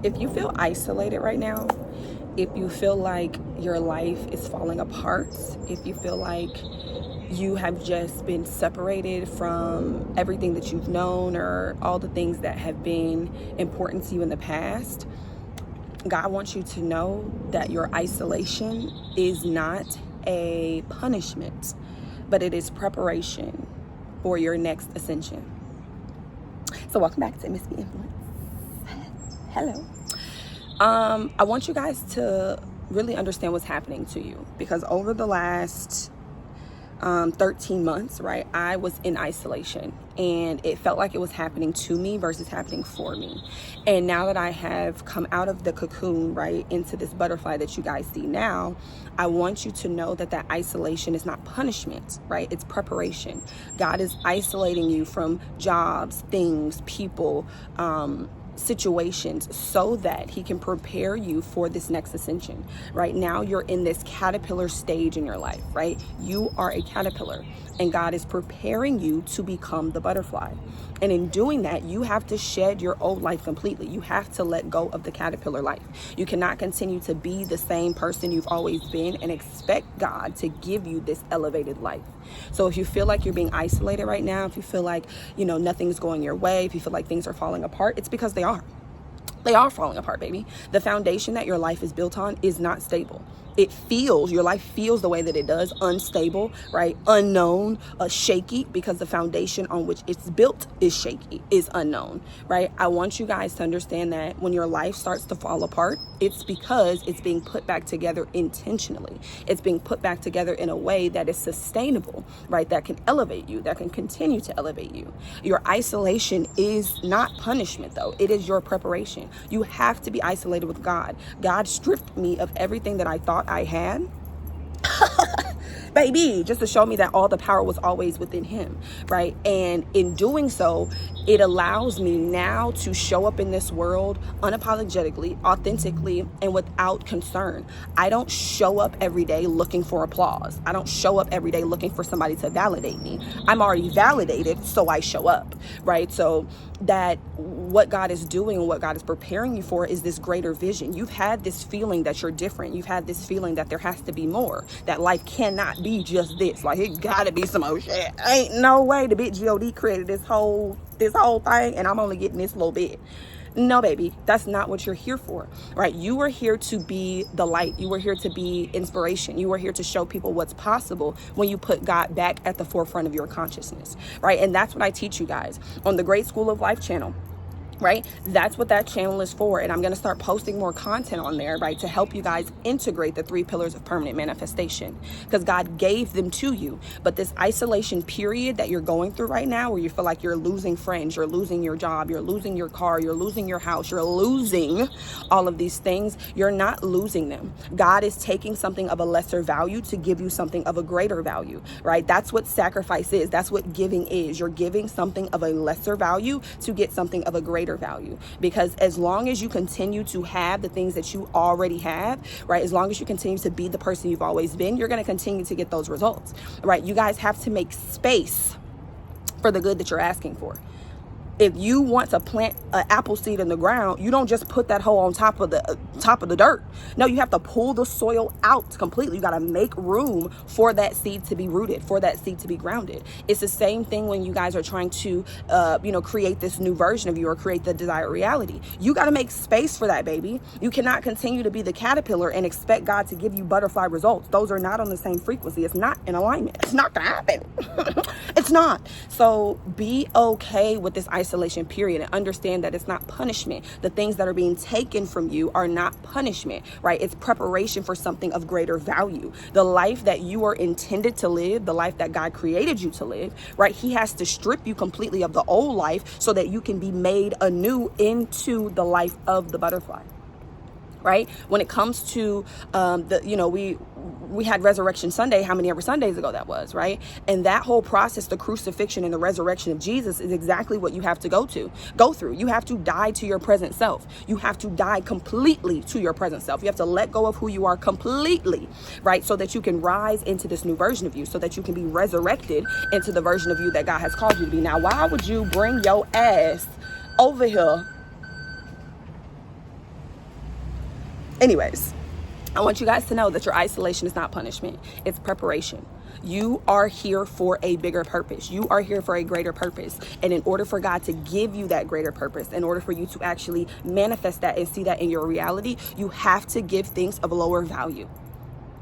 If you feel isolated right now, if you feel like your life is falling apart, if you feel like you have just been separated from everything that you've known or all the things that have been important to you in the past, God wants you to know that your isolation is not a punishment, but it is preparation for your next ascension. So welcome back to Miss B Influence. Hello. I want you guys to really understand what's happening to you, because over the last 13 months, right, I was in isolation and it felt like it was happening to me versus happening for me. And now that I have come out of the cocoon, right, into this butterfly that you guys see now, I want you to know that that isolation is not punishment, right? It's preparation. God is isolating you from jobs, things, people, situations, so that he can prepare you for this next ascension. Right now you're in this caterpillar stage in your life, right? You are a caterpillar and God is preparing you to become the butterfly. And in doing that, you have to shed your old life completely. You have to let go of the caterpillar life. You cannot continue to be the same person you've always been and expect God to give you this elevated life. So if you feel like you're being isolated right now, if you feel like, nothing's going your way, if you feel like things are falling apart, it's because they are. They are falling apart, baby. The foundation that your life is built on is not stable. Your life feels the way that it does, unstable, right? Unknown, shaky, because the foundation on which it's built is shaky, is unknown, right? I want you guys to understand that when your life starts to fall apart, it's because it's being put back together intentionally. It's being put back together in a way that is sustainable, right? That can elevate you, that can continue to elevate you. Your isolation is not punishment, though. It is your preparation. You have to be isolated with God. God stripped me of everything that I thought I had, baby, just to show me that all the power was always within him, right? And in doing so, it allows me now to show up in this world unapologetically, authentically, and without concern. I don't show up every day looking for applause. I don't show up every day looking for somebody to validate me. I'm already validated, so I show up, right? So that what God is doing and what God is preparing you for is this greater vision. You've had this feeling that you're different. You've had this feeling that there has to be more, that life cannot be just this. Like, it gotta be some old shit. Ain't no way the big God created this whole thing and I'm only getting this little bit. No, baby, that's not what you're here for, right? You were here to be the light. You were here to be inspiration. You were here to show people what's possible when you put God back at the forefront of your consciousness, right? And that's what I teach you guys on the Great School of Life channel. Right? That's what that channel is for. And I'm going to start posting more content on there, right? To help you guys integrate the 3 pillars of permanent manifestation, because God gave them to you. But this isolation period that you're going through right now, where you feel like you're losing friends, you're losing your job, you're losing your car, you're losing your house, you're losing all of these things, you're not losing them. God is taking something of a lesser value to give you something of a greater value, right? That's what sacrifice is. That's what giving is. You're giving something of a lesser value to get something of a greater value. Because as long as you continue to have the things that you already have, right, as long as you continue to be the person you've always been, you're going to continue to get those results, right? You guys have to make space for the good that you're asking for. If you want to plant an apple seed in the ground, you don't just put that hole on top of the dirt. No, you have to pull the soil out completely. You got to make room for that seed to be rooted, for that seed to be grounded. It's the same thing when you guys are trying to, create this new version of you or create the desired reality. You got to make space for that, baby. You cannot continue to be the caterpillar and expect God to give you butterfly results. Those are not on the same frequency. It's not in alignment. It's not going to happen. It's not. So be okay with this isolation period and understand that it's not punishment. The things that are being taken from you are not punishment, right? It's preparation for something of greater value. The life that you are intended to live, the life that God created you to live, right? He has to strip you completely of the old life so that you can be made anew into the life of the butterfly. Right? When it comes to we had Resurrection Sunday, how many ever Sundays ago that was, right? And that whole process, the crucifixion and the resurrection of Jesus, is exactly what you have to go through. You have to die to your present self. You have to die completely to your present self. You have to let go of who you are completely, right? So that you can rise into this new version of you, so that you can be resurrected into the version of you that God has called you to be. Now, why would you bring your ass over here Anyways, I want you guys to know that your isolation is not punishment. It's preparation. You are here for a bigger purpose. You are here for a greater purpose. And in order for God to give you that greater purpose, in order for you to actually manifest that and see that in your reality, you have to give things of lower value.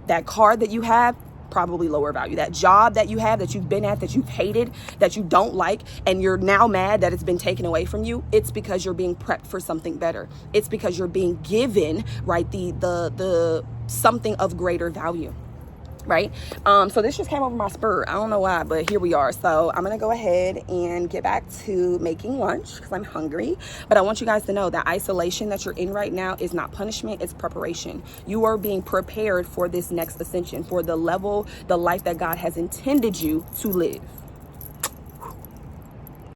That car that you have, probably lower value. That job that you have, that you've been at, that you've hated, that you don't like, and you're now mad that it's been taken away from you, it's because you're being prepped for something better. It's because you're being given, right, the something of greater value. Right? So this just came over my spur. I don't know why, but here we are. So I'm going to go ahead and get back to making lunch because I'm hungry. But I want you guys to know that isolation that you're in right now is not punishment. It's preparation. You are being prepared for this next ascension, for the level, the life that God has intended you to live.